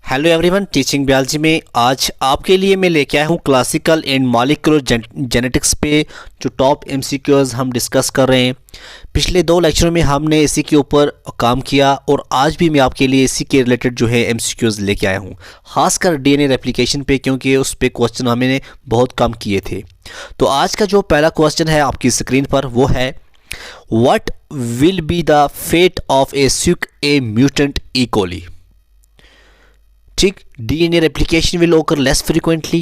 Hello everyone, teaching biology में आज आपके लिए मैं लेके आया हूँ क्लासिकल एंड मॉलिक्यूलर जेनेटिक्स पे जो टॉप एमसीक्यूज हम डिस्कस कर रहे हैं। पिछले 2 लेक्चरों में हमने इसी के ऊपर काम किया और आज भी मैं आपके लिए इसी के रिलेटेड जो है एमसीक्यूज लेके आया हूँ, खासकर डीएनए रेप्लिकेशन पे, क्योंकि उस पे क्वेश्चन हमने बहुत कम किए थे। तो आज का जो पहला क्वेश्चन है आपकी स्क्रीन पर वो है, what will be the fate of a sick a mutant E coli. ठीक, DNA replication will occur less frequently,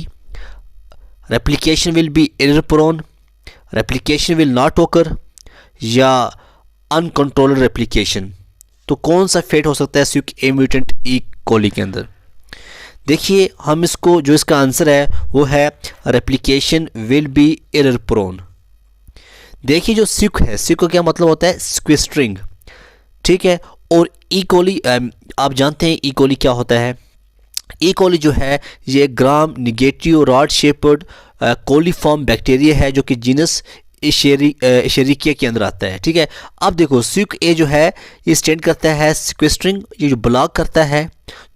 replication will be error prone, replication will not occur या uncontrolled replication। तो कौन सा फेट हो सकता है सिक ए म्यूटेंट ई कोली के अंदर? देखिए, हम इसको जो इसका आंसर है वो है replication will be error prone. देखिए, जो सिक है, सिक का क्या मतलब होता है? स्क्विस्ट्रिंग, ठीक है। और ई कोली, आप जानते हैं ई कोली क्या होता है? ई कोली जो है ये gram negative rod shaped coliform bacteria है जो कि जीनस एशेरिकिया के अंदर आता है, ठीक है। अब देखो, सिक ए जो है ये स्टैंड करता है सिक्वेस्ट्रिंग, ये जो ब्लॉक करता है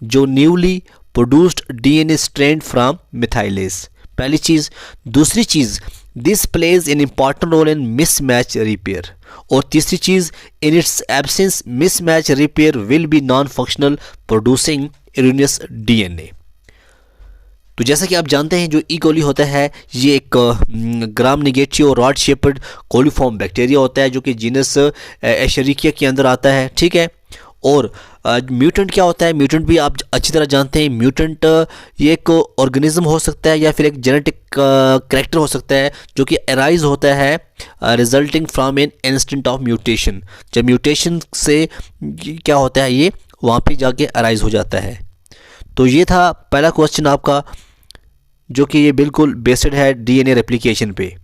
जो newly produced DNA strand from methylase, पहली चीज़। दूसरी चीज़, this plays an important role in mismatch repair. और तीसरी चीज़, in its absence mismatch repair will be non functional producing erroneous DNA. तो जैसा कि आप जानते हैं, जो ई कोली होता है ये एक gram negative rod shaped coliform bacteria होता है जो कि जीनस एशेरिकिया के अंदर आता है, ठीक है। और म्यूटेंट क्या होता है? म्यूटेंट भी आप अच्छी तरह जानते हैं। म्यूटेंट ये एक ऑर्गेनिज्म हो सकता है या फिर एक जेनेटिक कैरेक्टर हो सकता है जो कि अराइज होता है resulting from an instant of mutation. जब म्यूटेशन से क्या होता है, ये वहाँ पे जाके अराइज हो जाता है। तो ये था पहला क्वेश्चन आपका, जो कि ये बिल्कुल बेस्ड है डीएनए रेप्लिकेशन पे।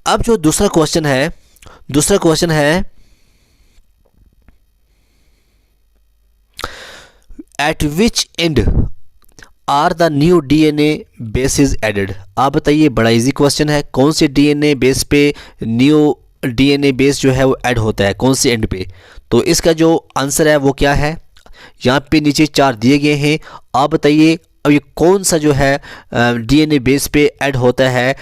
अब जो दूसरा क्वेश्चन है at which end are the new DNA bases added. आप बताइए, बड़ा इजी क्वेश्चन है। कौन से डीएनए बेस पे न्यू डीएनए बेस जो है वो ऐड होता है, कौन से एंड पे? तो इसका जो आंसर है वो क्या है? यहाँ पे नीचे 4 दिए गए हैं। आप बताइए, अब ये कौन सा जो है डीएनए बेस पे ऐड होता है?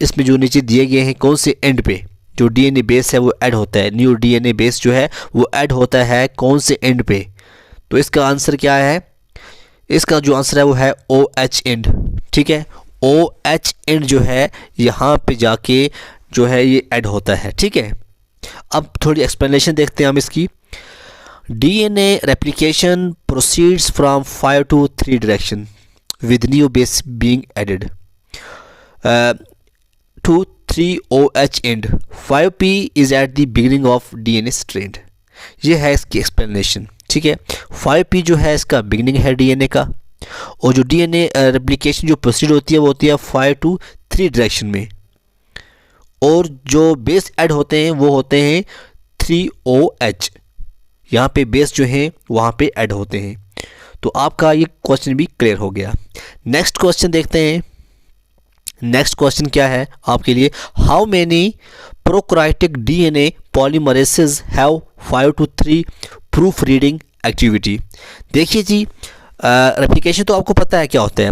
इसमें जो नीचे दिए गए हैं, कौन से एंड पे जो डीएनए बेस है वो ऐड होता है? न्यू डीएनए बेस जो है वो ऐड होता है कौन से एंड पे? तो इसका आंसर क्या है? इसका जो आंसर है वो है OH एंड, ठीक है। OH एंड जो है यहाँ पे जाके जो है ये ऐड होता है, ठीक है। अब थोड़ी एक्सप्लेनेशन देखते हैं हम इसकी। DNA replication proceeds from 5 to 3 direction with new base being added to 3 OH and 5P is at the beginning of DNA strand. ये है इसकी एक्सप्लेनेशन, ठीक है। 5P जो है इसका बिगिनिंग है डीएनए का, और जो डीएनए रेप्लिकेशन जो प्रोसीड होती है वो होती है 5 to 3 डायरेक्शन में, और जो बेस ऐड होते हैं वो होते हैं 3OH। यहाँ पे बेस जो हैं वहाँ पे ऐड होते हैं। तो आपका ये क्वेश्चन भी क्लियर हो गया। नेक्स्ट क्वेश्चन देखते हैं। नेक्स्ट क्वेश्चन क्या है आपके लिए? How many prokaryotic DNA polymerases have 5 to 3 proof reading activity. देखिए जी, रेप्लिकेशन तो आपको पता है क्या होता है।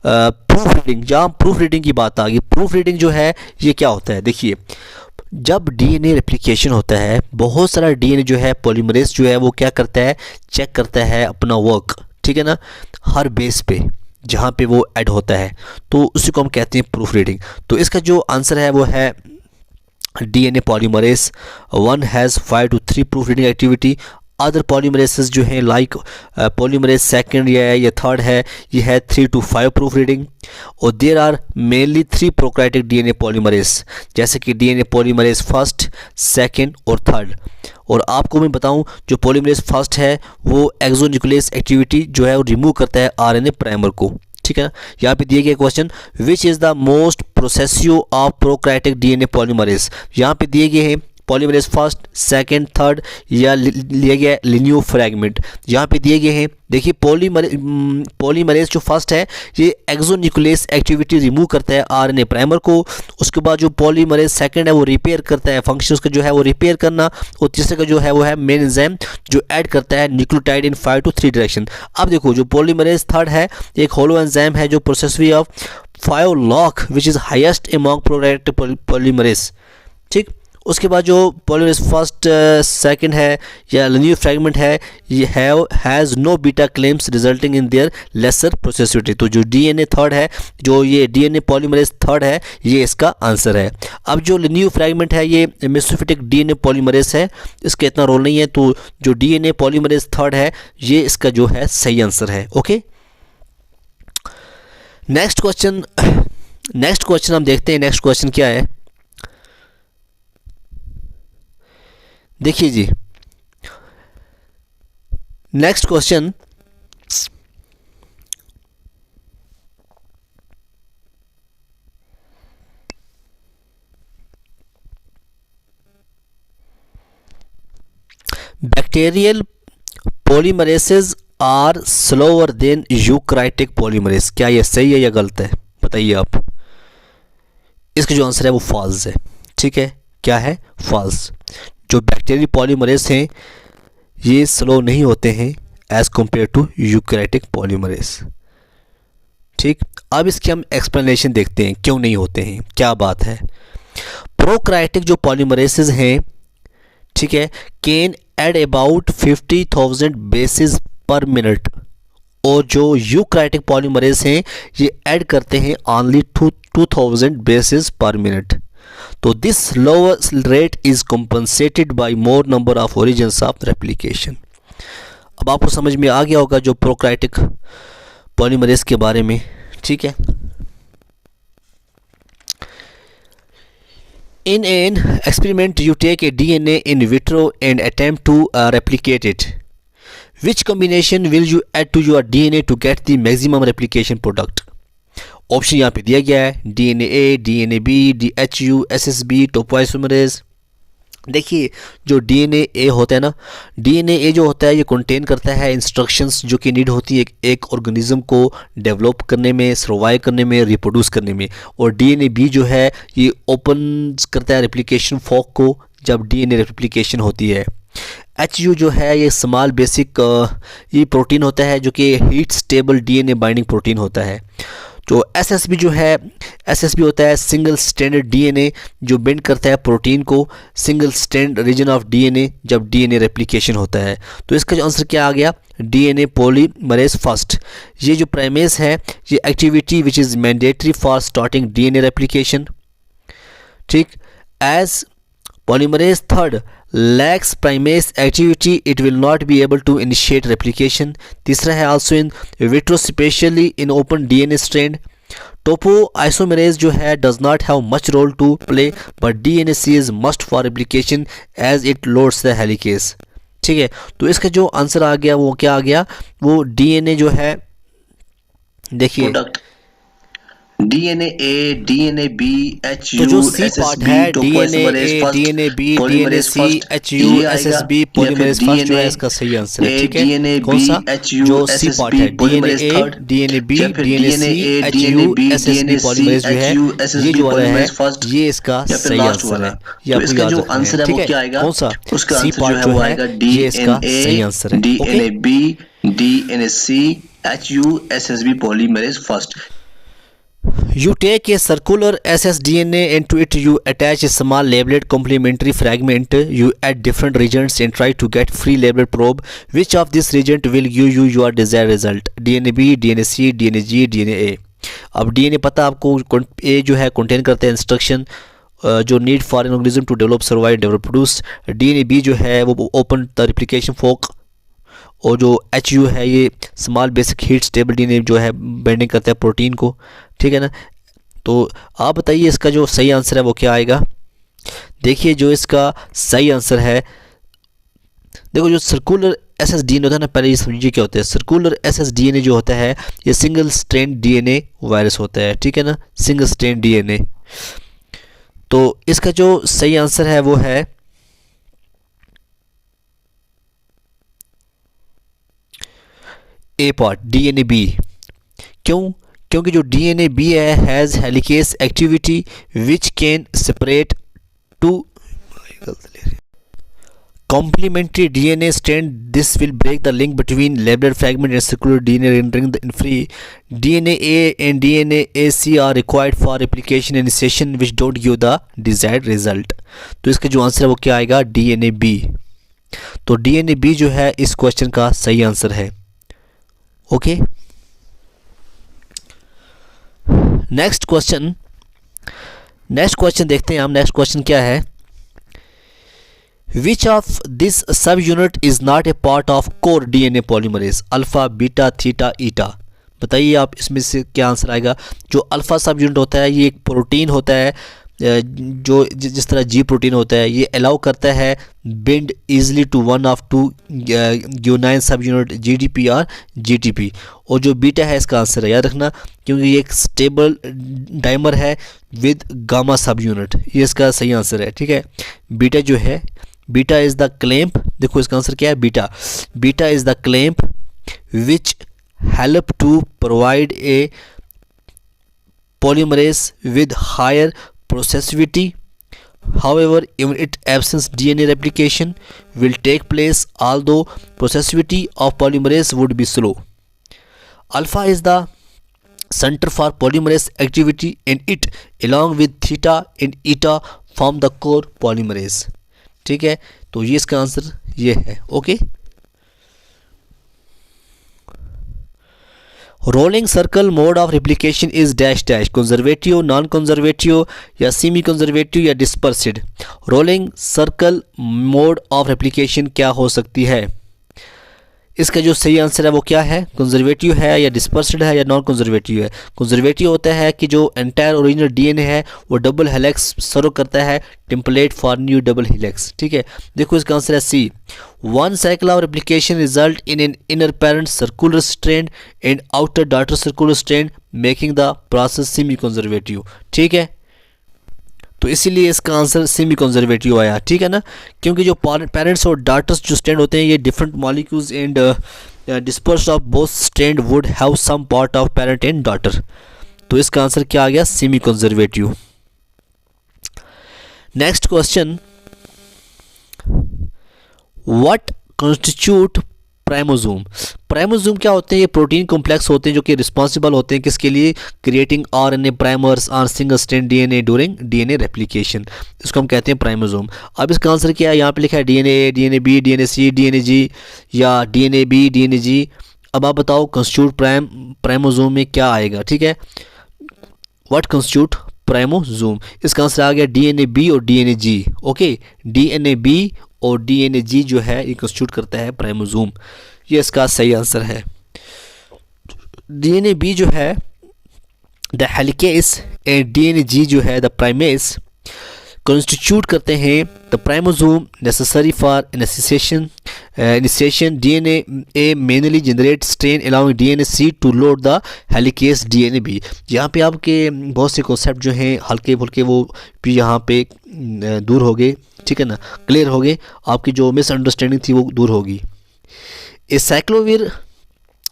प्रूफ रीडिंग, जहाँ प्रूफ रीडिंग की बात आ गई, प्रूफ रीडिंग जो है ये क्या होता है? देखिए, जब डीएनए रेप्लिकेशन होता है, बहुत सारा डीएनए जो है पॉलीमरेज जो है वो क्या करता है? चेक करता है अपना वर्क, ठीक है ना, हर बेस पे जहाँ पे वो ऐड होता है, तो उसी को हम कहते हैं प्रूफ रीडिंग। तो इसका जो आंसर है वो है DNA polymerase 1 has 5 to 3 proof reading activity. Other polymerases जो हैं लाइक पॉलीमरेज सेकंड या थर्ड है, ये है 3 to 5 प्रूफ रीडिंग। और there are mainly 3 prokaryotic DNA polymerase, जैसे कि डीएनए पॉलीमरेज फर्स्ट, सेकंड और थर्ड। और आपको मैं बताऊं, जो पॉलीमरेज फर्स्ट है वो एक्सोन्यूक्लियस एक्टिविटी जो है वो रिमूव करता है आरएनए प्राइमर को, ठीक है ना। यहाँ पे दिए गए question, which is the most progressive of prokaryotic DNA polymerase. यहाँ पे दिए गए हैं पॉलीमरेज फर्स्ट, सेकंड, थर्ड, या लिया गया लिनियो फ्रैगमेंट यहाँ पे दिए गए हैं। देखिए पॉलीमरेज जो फर्स्ट है ये एक्सोन्यूक्लियस एक्टिविटी रिमूव करता है आरएनए प्राइमर को। उसके बाद जो पॉलीमरेज सेकंड है वो रिपेयर करता है, फंक्शन उसका जो है वो रिपेयर करना। और तीसरे का जो है वो है मेन एंजाइम जो ऐड करता है न्यूक्लियोटाइड इन 5 to 3 डायरेक्शन। अब देखो जो पॉलीमरेज थर्ड है एक होलो एंजाइम है जो processivity of 5 log which is highest among prokaryotic polymerase. ठीक, उसके बाद जो पॉलीमरेज फर्स्ट सेकंड है या लिनियर फ्रैगमेंट है ये has no beta clamps resulting in their lesser processivity. तो जो डीएनए थर्ड है, जो ये डीएनए पॉलीमरेज थर्ड है, ये इसका आंसर है। अब जो लिनियर फ्रैगमेंट है ये मेसोफिटिक डीएनए पॉलीमरेज है, इसका इतना रोल नहीं है। तो जो डीएनए पॉलीमरेज थर्ड है ये इसका जो है सही आंसर है। ओके, नेक्स्ट क्वेश्चन हम देखते हैं। नेक्स्ट क्वेश्चन क्या है, देखिए जी। Next question, bacterial polymerases are slower than eukaryotic polymerase. क्या ये सही है या गलत है, बताइए आप। इसका जो आंसर है वो फॉल्स है। ठीक है, क्या है, फॉल्स। जो बैक्टीरियल पॉलीमरेस हैं ये स्लो नहीं होते हैं as compare to eukaryotic polymerase. ठीक, अब इसकी हम एक्सप्लेनेशन देखते हैं क्यों नहीं होते हैं, क्या बात है। प्रोकैरियोटिक जो पॉलीमरेसेस हैं, ठीक है, can add about 50,000 bases per minute, और जो यूकैरियोटिक पॉलीमरेस हैं ये ऐड करते हैं ओनली 2000 बेसिस पर मिनट। तो this lower rate is compensated by more number of origins of replication. अब आपको समझ में आ गया होगा जो प्रोकैरियोटिक पॉलीमरेस के बारे में। ठीक है, in an experiment you take a DNA in vitro and attempt to replicate it. Which combination will you add to your DNA to get the maximum replication product? Option यहाँ पे दिया गया है, DNA A, DNA B, DHU, SSB, topoisomerase. देखिए जो DNA A होता है ना, DNA A जो होता है ये कंटेन करता है इंस्ट्रक्शंस जो कि नीड होती है एक ऑर्गेनिज्म को डेवलप करने में, सर्वाइव करने में, रिप्रोड्यूस करने में। और DNA B जो है ये ओपन करता है रेप्लिकेशन फॉर्क को जब DNA रेप्लिकेशन होती है। HU जो है ये स्मॉल बेसिक ये प्रोटीन होता है जो कि heat stable DNA binding protein होता है। जो SSB जो है, SSB होता है सिंगल स्ट्रैंडेड DNA जो बेंड करता है प्रोटीन को single strand region of DNA जब DNA रेप्लिकेशन होता है। तो इसका जो आंसर क्या आ गया, DNA पॉलीमरेज फर्स्ट। ये जो प्राइमेस है ये activity which is mandatory for starting DNA replication. ठीक, as polymerase third lacks primase activity it will not be able to initiate replication। तीसरा है also in vitro specially in open DNA strand। topoisomerase जो है does not have much role to play but DNase is must for replication as it loads the helicase। ठीक है, तो इसका जो answer आ गया वो क्या आ गया, वो DNA जो है, देखिए DNA A, DNA B, HU, तो जो सी पार्ट है DNA A, DNA B, DNA C, HU, SSB polymerase first जो है इसका सही आंसर है। ठीक है, कौन सा, जो सी पार्ट है DNA A, DNA B, DNA C, HU, SSB polymerase जो है ये जो वाला है ये इसका सही आंसर है। ये आपको याद रखना है। ठीक है, कौन सा, सी पार्ट जो है ये इसका सही आंसर है। DNA B, DNA C, HU, SSB polymerase first. You take a circular ssDNA and to it you attach a small labeled complementary fragment. You add different regions and try to get free labeled probe. Which of this region will give you your desired result? DNA B, DNA C, DNA G, DNA A। अब DNA पता आपको A जो है contain करते हैं instruction जो need for an organism to develop, survive, develop, produce. DNA B जो है वो ओपन द रेप्लिकेशन फॉर्क, और जो HU है ये small basic heat stable DNA जो है बेंडिंग करता है प्रोटीन को। ठीक है ना, तो आप बताइए इसका जो सही आंसर है वो क्या आएगा। देखिए जो इसका सही आंसर है, देखो जो सर्कुलर SSDNA होता है ना, पहले ये समझिए क्या होता है। सर्कुलर SSDNA जो होता है ये सिंगल स्ट्रैंड DNA वायरस होता है। ठीक है ना, सिंगल स्ट्रैंड DNA। तो इसका जो सही आंसर है वो है ए पार्ट डीएनए बी। क्यों? क्योंकि जो डीएनए बी है has helicase activity which can separate two complementary DNA strand. This will break the link between labeler fragment and circular DNA, rendering the free. DNA A and DNA AC are required for replication and insertion which don't give the desired result. तो इसका जो answer है वो क्या आएगा? DNA B। तो DNA B जो है इस क्वेश्चन का सही आंसर है। ओके, नेक्स्ट क्वेश्चन देखते हैं हम। नेक्स्ट क्वेश्चन क्या है? Which of this subunit is not a part of core DNA polymerase? Alpha, beta, theta, eta. बताइए आप इसमें से क्या आंसर आएगा। जो अल्फा सब यूनिट होता है ये एक प्रोटीन होता है, जो जिस तरह जी प्रोटीन होता है, ये अलाउ करता है bind easily to one of two guanine sub unit GDP और जीटीपी। और जो बीटा है इसका आंसर है, याद रखना, क्योंकि ये एक स्टेबल डाइमर है विद गामा सब यूनिट। ये इसका सही आंसर है। ठीक है, बीटा जो है, बीटा इज़ द क्लैंप। देखो इसका आंसर क्या है? Beta is the clamp which help to provide a polymerase with higher processivity. However, in its absence, DNA replication will take place, although processivity of polymerase would be slow. Alpha is the center for polymerase activity, and it, along with theta and eta, form the core polymerase. ठीक है, तो ये इसका answer ये है। Okay, rolling circle mode of replication is dash dash, conservative, non conservative या semi conservative या dispersed. Rolling circle mode of replication क्या हो सकती है? इसका जो सही आंसर है वो क्या है? कंजर्वेटिव है या डिस्पर्सिड है या नॉन कंजर्वेटिव है? कंजर्वेटिव होता है कि जो एंटायर ओरिजिनल डीएनए है वो डबल हेलिक्स सर्व करता है template for new double helix. ठीक है, देखो इसका आंसर है C. One cycle of replication result in an inner parent circular strand and outer daughter circular strand making the process semi conservative. ठीक है, तो इसीलिए इसका आंसर सेमी कंजर्वेटिव आया। ठीक है ना, क्योंकि जो पेरेंट्स और डॉटर्स जो स्ट्रैंड होते हैं ये different molecules and dispersed of both strand would have some part of parent and daughter. तो इसका आंसर क्या आ गया? Semi conservative. Next question, what constitute primosome? Primosome क्या होते हैं? ये प्रोटीन कॉम्प्लेक्स होते हैं जो कि रिस्पॉन्सिबल होते हैं किसके लिए? Creating RNA primers on single strand DNA during DNA replication. इसको हम कहते हैं प्राइमोसोम। अब इसका आंसर क्या है? यहाँ पे लिखा है डीएनए ए, डीएनए बी, डीएनए सी, डीएनए जी या डीएनए बी, डीएनए जी। अब आप बताओ कॉन्स्टिट्यूट प्राइमोसोम में क्या आएगा? ठीक है, व्हाट कॉन्स्टिट्यूट प्राइमोसोम? इसका आंसर आ गया डीएनए बी और डीएनए जी। ओके, डीएनए बी और डीएनए जी जो है ये कॉन्स्टिट्यूट करता है प्राइमोसोम। ये इसका सही आंसर है। डीएनए बी जो है the helicase and DNA G जो है द प्राइमेस कॉन्स्टिट्यूट करते हैं the primosome necessary for initiation. DNA A mainly generate strain allowing DNA C to load the helicase DNA B. यहाँ पे आपके बहुत से कॉन्सेप्ट जो हैं हल्के फुल्के वो भी यहाँ पे दूर हो गए। ठीक है ना, क्लियर हो गए, आपकी जो मिसअंडरस्टैंडिंग थी वो दूर होगी। एसाइक्लोविर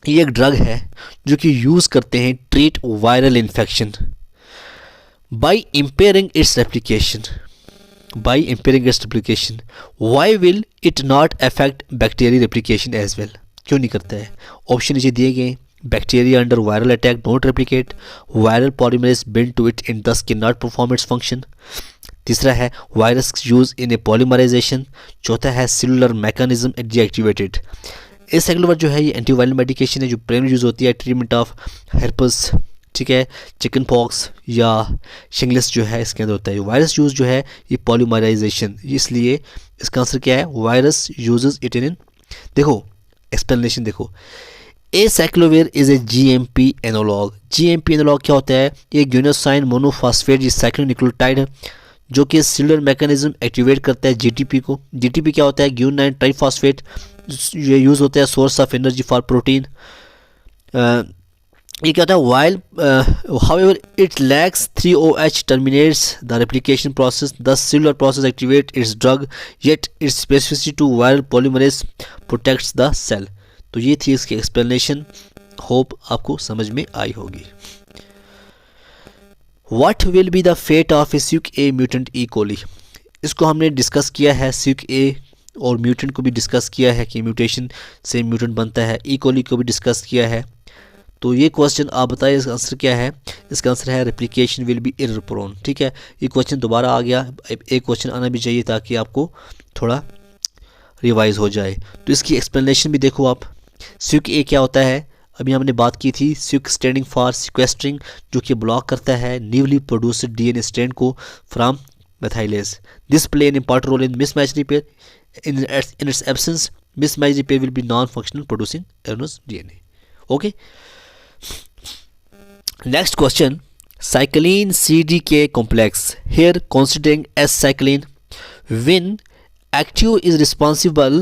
ये एक ड्रग है जो कि यूज़ करते हैं treat viral infection by impairing its replication. Why will it not affect bacterial replication as well? क्यों नहीं करता है? ऑप्शन नीचे दिए गए। Bacteria under viral attack don't replicate, viral polymerase bind to it and thus can not perform its function. तीसरा है virus use in a polymerization. चौथा है सेलुलर मैकेनिज्म डीएक्टिवेटेड। एसाइक्लोविर जो है ये एंटीवायरल मेडिकेशन है जो प्राइमरी यूज होती है ट्रीटमेंट ऑफ हर्पस, ठीक है, चिकन पॉक्स या शिंगलेस जो है इसके अंदर होता है। वायरस यूज जो है ये पॉलीमराइजेशन, इसलिए इसका आंसर क्या है? Virus uses it in. देखो एक्सप्लेनेशन देखो, acyclovir is a GMP analogue. GMP analogue क्या होता है? ये ग्यूनोसाइन मोनोफॉस्फेट साइक्लोन्यूक्लियोटाइड जो कि सेलुलर मैकेनिज्म एक्टिवेट करता है जीटीपी को। जीटीपी क्या होता है? Guanine triphosphate. ये यूज़ होता है source of energy for protein. ये क्या होता है? While however it lacks 3OH terminates the replication process, the cellular process activate its drug yet its specificity to viral polymerase protects the cell. तो तो ये थी इसकी एक्सप्लेनेशन, होप आपको समझ में आई होगी। What will be the fate of a seq A mutant E coli, इसको हमने डिस्कस किया है, स्यूक ए और म्यूटेंट को भी डिस्कस किया है कि म्यूटेशन से म्यूटेंट बनता है, ई कोली को भी डिस्कस किया है। तो ये क्वेश्चन आप बताइए इसका आंसर क्या है। इसका आंसर है replication will be error prone. ठीक है, ये क्वेश्चन दोबारा आ गया, एक क्वेश्चन आना भी चाहिए ताकि आपको थोड़ा रिवाइज हो जाए। तो इसकी एक्सप्लेनेशन भी देखो आप। स्यूक ए क्या होता है, अभी हमने बात की थी, स्यूक स्टैंडिंग फॉर सीक्वेस्ट्रिंग, जो कि ब्लॉक करता है न्यूली प्रोड्यूस्ड डीएनए स्ट्रैंड को from methylase. This play an important role in mismatch repair, in its absence mismatch repair will be non functional producing erroneous DNA. Okay, next question, cycline CDK complex, here considering S-cycline, when active is responsible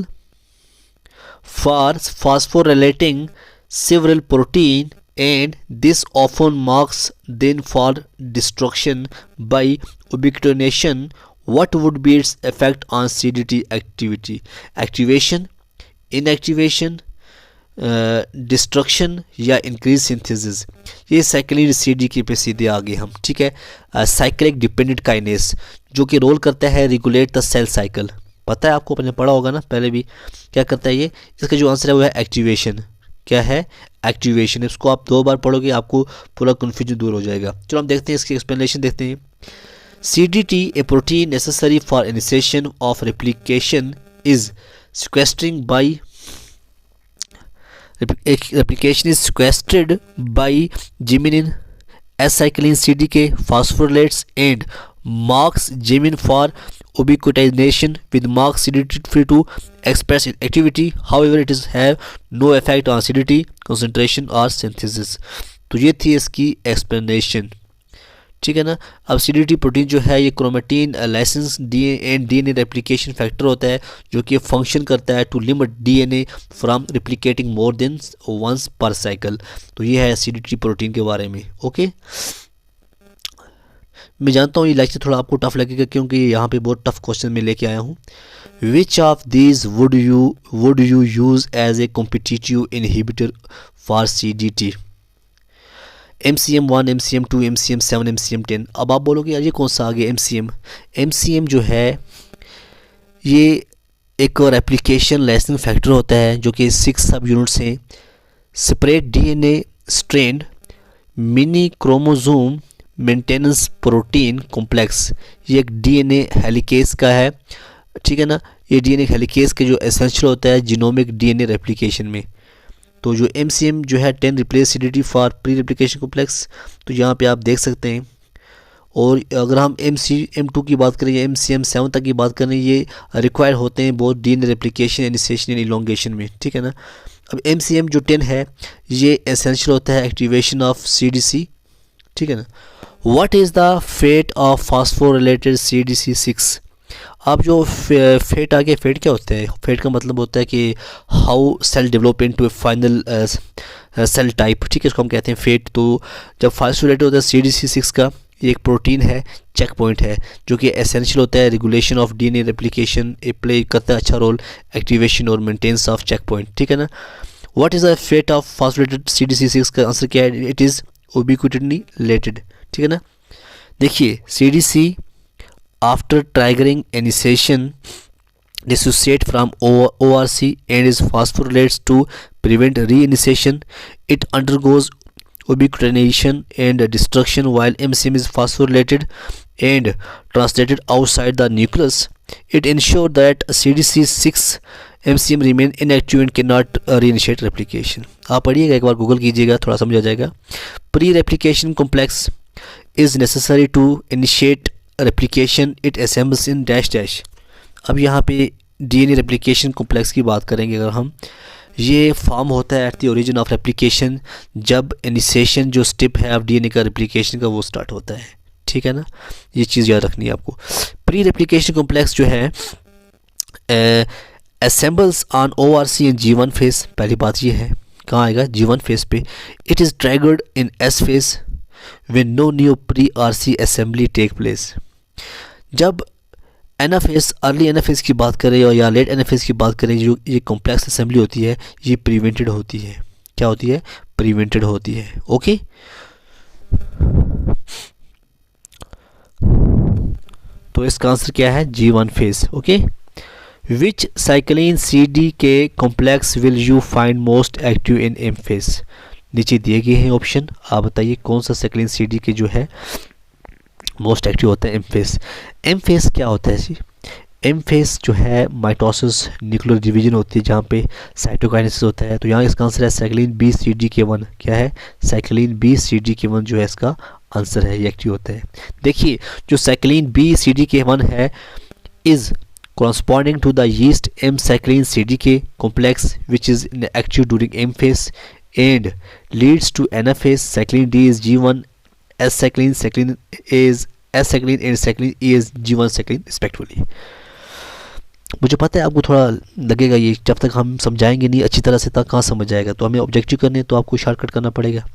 for phosphorylating several protein and this often marks then for destruction by ubiquitination. What would be its effect on CDT activity? Activation, inactivation, destruction या increase synthesis. ये cyclin CDK पे सीधे आ गए हम। ठीक है, cyclic dependent kinase जो कि रोल करता है रेगुलेट द सेल साइकिल, पता है आपको, अपने पढ़ा होगा ना पहले भी। क्या करता है ये, इसका जो आंसर है वो है एक्टिवेशन। क्या है, एक्टिवेशन। इसको आप 2 बार पढ़ोगे आपको पूरा कन्फ्यूजन दूर हो जाएगा। चलो हम देखते हैं इसकी एक्सप्लेनेशन देखते हैं। CDT, A protein necessary for initiation of replication, is sequestering by replication is sequestered by gemin S-cycline CDK phosphorylates and marks gemin for ubiquitination with mark CDT free to express activity. However, it is have no effect on CDT concentration or synthesis. तो ये थी इसकी explanation. ठीक है ना। अब CDT protein जो है ये chromatin license DNA replication factor होता है जो कि फंक्शन करता है to limit DNA from replicating more than once per cycle. तो ये है CDT प्रोटीन के बारे में। ओके, मैं जानता हूँ ये लेक्चर थोड़ा आपको टफ लगेगा क्योंकि यहाँ पे बहुत टफ क्वेश्चन मैं लेके आया हूँ। Which of these would you use as a competitive inhibitor for CDT? MCM1, MCM2, MCM7, MCM10। अब आप बोलोगे यार ये कौन सा आ गया MCM जो है ये एक रेप्लिकेशन लाइसेंस फैक्टर होता है जो कि 6 सब यूनिट्स हैं। Separate DNA strand, mini chromosome maintenance protein complex, ये एक डीएनए हेलिकेज का है। ठीक है ना, ये डीएनए हेलिकेज के जो एसेंशियल होता है जीनोमिक डीएनए रेप्लिकेशन में। तो जो MCM जो है 10 replace CDT for pre replication complex, तो यहाँ पे आप देख सकते हैं। और अगर हम MCM2 की बात करें या MCM7 तक की बात करें, ये रिक्वायर होते हैं बहुत DNA replication, initiation and elongation में। ठीक है ना। अब MCM जो 10 है ये एसेंशियल होता है एक्टिवेशन ऑफ CDC। ठीक है ना। What is the fate of phosphorylated CDC6? अब जो फेट आ गया, फेट क्या होता है? फेट का मतलब होता है कि how cell develop into a final cell type. ठीक है, इसको हम कहते हैं फेट। तो जब फॉस्फोरिलेटेड होता है CDC6 का, ये एक प्रोटीन है, चेक पॉइंट है जो कि एसेंशियल होता है रेगुलेशन ऑफ डीएनए रेप्लिकेशन, ए प्ले करता है अच्छा रोल एक्टिवेशन और मेंटेनेंस ऑफ चेक पॉइंट। ठीक है ना। What is the fate of phosphorylated CDC6 का आंसर क्या है? It is ubiquitinated। ठीक है ना। देखिए CDC after triggering initiation dissociate from ORC and is phosphorylates to prevent reinitiation. It undergoes ubiquitination and destruction while MCM is phosphorylated and translated outside the nucleus. It ensures that CDC6 MCM remain inactive and cannot reinitiate replication. आप पढ़िएगा, एक बार Google कीजिएगा, थोड़ा समझ आ जाएगा। Pre replication complex is necessary to initiate replication, it assembles in dash dash। अब यहाँ पे DNA replication complex की बात करेंगे अगर हम, ये फॉर्म होता है at the origin of replication, जब इनिशिएशन जो स्टेप है ऑफ DNA का रेप्लिकेशन का वो स्टार्ट होता है। ठीक है ना, ये चीज़ याद रखनी है आपको। प्री रेप्लिकेशन कॉम्प्लेक्स जो है assembles on ORC and G1 phase। पहली बात ये है, कहाँ आएगा? G1 phase पे। It is triggered in S phase when no new pre-RC assembly take place। जब एनाफेस, अर्ली एनाफेस की बात करें या लेट एनाफेस की बात करें, जो ये कॉम्प्लेक्स असेंबली होती है ये प्रिवेंटेड होती है। क्या होती है? प्रिवेंटेड होती है। ओके, तो इसका आंसर क्या है? G1 phase. ओके, विच साइक्लिन CD के complex will you find most active in M phase? नीचे दिए गए हैं ऑप्शन, आप बताइए कौन सा साइक्लिन CD के जो है मोस्ट एक्टिव होता है M फेज। M फेज क्या होता है जी? M फेज जो है माइटोसिस न्यूक्लियर डिवीजन होती है जहाँ पे साइटोकाइनेसिस होता है। तो यहाँ इसका आंसर है साइक्लिन B CD K1। क्या है? साइक्लिन B CD K1 जो है इसका आंसर है, ये एक्टिव होता है। देखिए जो साइक्लिन B CD K1 है is corresponding to the yeast M cycline CDK complex which is active during M phase and leads to anaphase. Cycline D is G1 S cycline, cycline A is S cycline and cycline E is G1 cycline respectively. मुझे पता है आपको थोड़ा लगेगा ये जब तक हम समझाएंगे नहीं अच्छी तरह से तक कहाँ समझ जाएगा, तो हमें ऑब्जेक्टिव करने तो आपको शॉर्टकट करना पड़ेगा।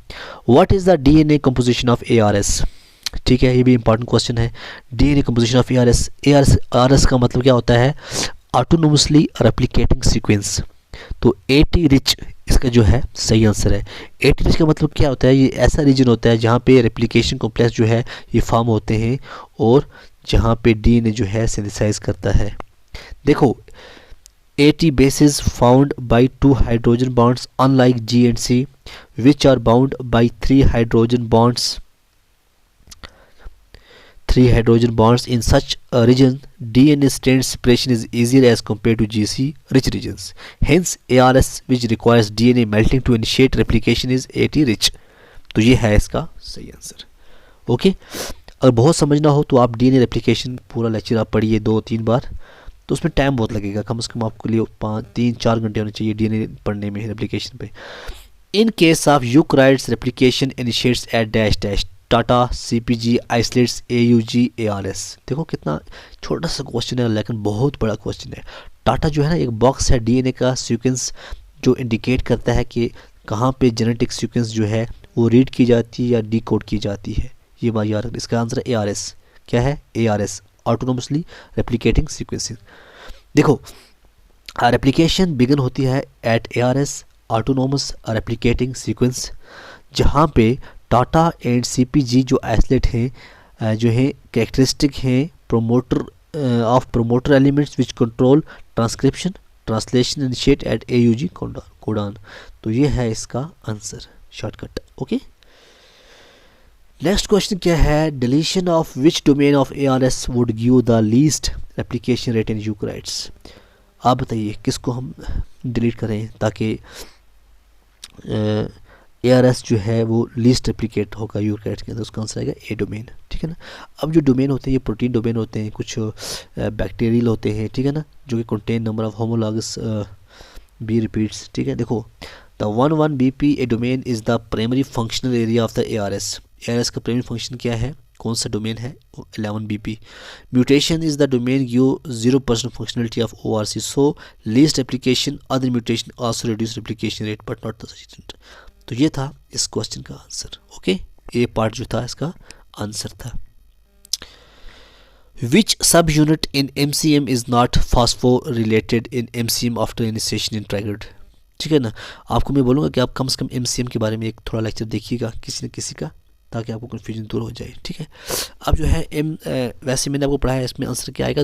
What is the DNA composition of ARS? ठीक है, ये भी इंपॉर्टेंट क्वेश्चन है। DNA कंपोजिशन ऑफ ARS का मतलब क्या होता है? Autonomously replicating sequence. तो AT रिच इसका जो है सही आंसर है। AT रिच का मतलब क्या होता है? ये ऐसा रीजन होता है जहाँ पे रेप्लिकेशन कॉम्प्लेक्स जो है ये फॉर्म होते हैं और जहाँ पे DNA जो है सिंथेसाइज करता है। देखो AT bases found by 2 hydrogen bonds unlike G and C which are bound by 3 hydrogen bonds in such a region. DNA strand separation is easier as compared to GC rich regions. Hence ARS which requires DNA melting to initiate replication is AT rich. तो ये है इसका सही answer. Okay, अगर बहुत समझना हो तो आप DNA रेप्लिकेशन पूरा लेक्चर आप पढ़िए 2-3 बार, तो उसमें टाइम बहुत लगेगा, कम से कम आपके लिए 3-4 घंटे होने चाहिए DNA पढ़ने में, रेप्लिकेशन पे। In case of eukaryotes replication initiates at dash dash TATA CPG isolates AUG ARS। देखो कितना छोटा सा क्वेश्चन है लेकिन बहुत बड़ा क्वेश्चन है। टाटा जो है ना एक बॉक्स है DNA का सीक्वेंस जो इंडिकेट करता है कि कहाँ पे जेनेटिक सीक्वेंस जो है वो रीड की जाती है या डिकोड की जाती है। ये बात याद रखना। इसका आंसर है ARS। क्या है? ARS, autonomously replicating sequencing. देखो रेप्लिकेशन बिगिन होती है at ARS autonomous replicating sequence, जहाँ पे टाटा एंड CPG जो आइसोलेट हैं जो है कैरेक्टरिस्टिक हैं promoter elements which control transcription translation initiate at AUG codon. तो ये है इसका answer shortcut. Okay, next question क्या है? Deletion of which domain of ARS would give the least replication rate in eukaryotes? आप बताइए किसको हम डिलीट करें ताकि ARS जो है वो लीस्ट रेप्लिकेट होगा यूकराइड्स के अंदर? उसका आंसर आएगा A डोमेन। ठीक है ना। अब जो डोमेन होते हैं ये प्रोटीन डोमेन होते हैं, कुछ बैक्टीरियल होते हैं, ठीक है ना, जो कि contain number of homologous B repeats. ठीक है, देखो the 11BP A domain is the primary functional area of the ARS का प्राइमरी फंक्शन क्या है? कौन सा डोमेन है? 11BP। Mutation is the domain give 0% functionality of ORC, so least replication other mutation also reduce replication rate but not the sufficient. तो ये था इस क्वेश्चन का आंसर। ओके, ये पार्ट जो था इसका आंसर था। Which sub unit in MCM is not phosphorylated in MCM after initiation in triggered? ठीक है ना। आपको मैं बोलूँगा कि आप कम से कम MCM के बारे में एक थोड़ा लेक्चर देखिएगा किसी न किसी का, ताकि आपको कन्फ्यूजन दूर हो जाए। ठीक है, अब जो है वैसे मैंने आपको पढ़ाया इसमें आंसर क्या आएगा?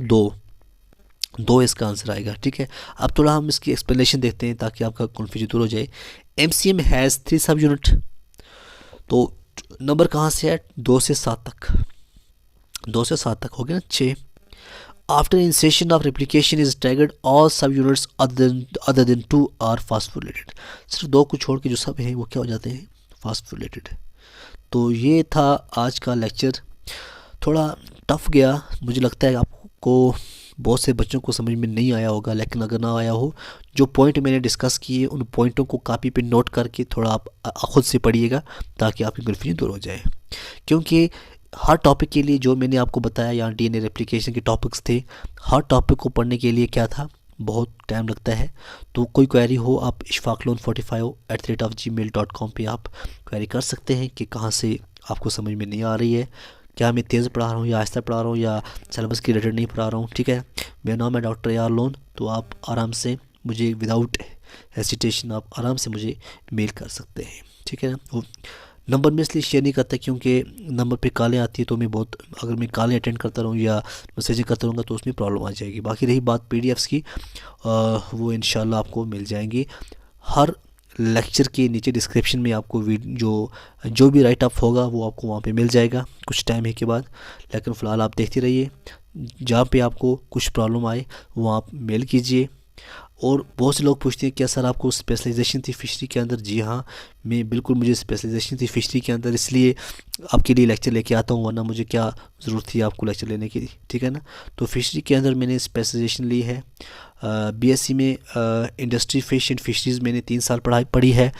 2 इसका आंसर आएगा। ठीक है, अब थोड़ा हम इसकी एक्सप्लेनेशन देखते हैं ताकि आपका कन्फ्यूजन दूर हो जाए। MCM हैज़ 3 सब यूनिट, तो नंबर कहाँ से है? 2 से 7 तक। 2 से 7 तक हो गया ना 6। After incision of replication is staggered all सब यूनिट्स अदर देन 2 आर फास्फोरिलेटेड। सिर्फ 2 को छोड़ के जो सब हैं वो क्या हो जाते हैं? फास्फोरिलेटेड। तो ये था आज का लेक्चर। थोड़ा टफ गया, मुझे लगता है आपको बहुत से बच्चों को समझ में नहीं आया होगा, लेकिन अगर ना आया हो, जो पॉइंट मैंने डिस्कस किए उन पॉइंटों को कॉपी पे नोट करके थोड़ा आप खुद से पढ़िएगा ताकि आपकी कन्फ्यूजन दूर हो जाए। क्योंकि हर टॉपिक के लिए जो मैंने आपको बताया यहाँ DNA रेप्लिकेशन के टॉपिक्स थे, हर टॉपिक को पढ़ने के लिए क्या था? बहुत टाइम लगता है। तो कोई क्वेरी हो आप ishfaqloan45@gmail.com पे आप क्वेरी कर सकते हैं कि कहाँ से आपको समझ में नहीं आ रही है, क्या मैं तेज़ पढ़ा रहा हूँ या आहिस्ता पढ़ा रहा हूँ या सिलेबस के रिलेटेड नहीं पढ़ा रहा हूँ। ठीक है, मेरा नाम है डॉक्टर यार लोन। तो आप आराम से मुझे विदाउट हेसिटेशन आप आराम से मुझे मेल कर सकते हैं। ठीक है ना। वो नंबर में इसलिए शेयर नहीं करता क्योंकि नंबर पे कॉलें आती है तो मैं बहुत, अगर मैं कॉलें अटेंड करता रहूँ या मैसेज करता रहूँगा तो उसमें प्रॉब्लम आ जाएगी। बाकी रही बात पीडीएफ्स की, वो इंशाल्लाह आपको मिल जाएंगी। हर लेक्चर के नीचे डिस्क्रिप्शन में आपको जो भी राइट अप होगा वो आपको वहाँ पे मिल जाएगा कुछ टाइम के बाद। लेकिन फ़िलहाल आप देखते रहिए, जहाँ पे आपको कुछ प्रॉब्लम आए वहाँ आप मेल कीजिए। और बहुत से लोग पूछते हैं क्या सर आपको स्पेशलाइजेशन थी फ़िशरी के अंदर। जी हाँ, मैं बिल्कुल, मुझे स्पेशलाइजेशन थी फ़िशरी के अंदर, इसलिए आपके लिए लेक्चर लेके आता हूँ, वरना मुझे क्या ज़रूरत थी आपको लेक्चर लेने की। ठीक है ना। तो फ़िशरी के अंदर मैंने स्पेशलाइजेशन ली है। बीएससी में इंडस्ट्री फिश एंड फिशरीज़ मैंने 3 साल पढ़ी है।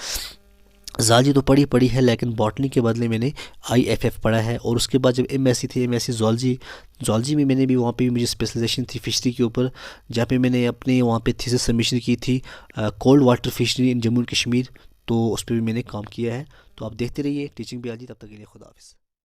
ज़ालजी तो पढ़ी है, लेकिन बॉटनी के बदले मैंने आईएफएफ पढ़ा है। और उसके बाद जब एमएससी थी, एमएससी ज़ूलॉजी में मैंने भी, वहाँ पे भी मुझे स्पेशलाइजेशन थी फिशरी के ऊपर, जहाँ पे मैंने अपने वहाँ पे थीसिस सबमिशन की थी cold water fishery in Jammu and Kashmir. तो उस पर भी मैंने काम किया है। तो आप देखते रहिए टीचिंग बियाजी। तब तक के लिए खुदा हाफिज़।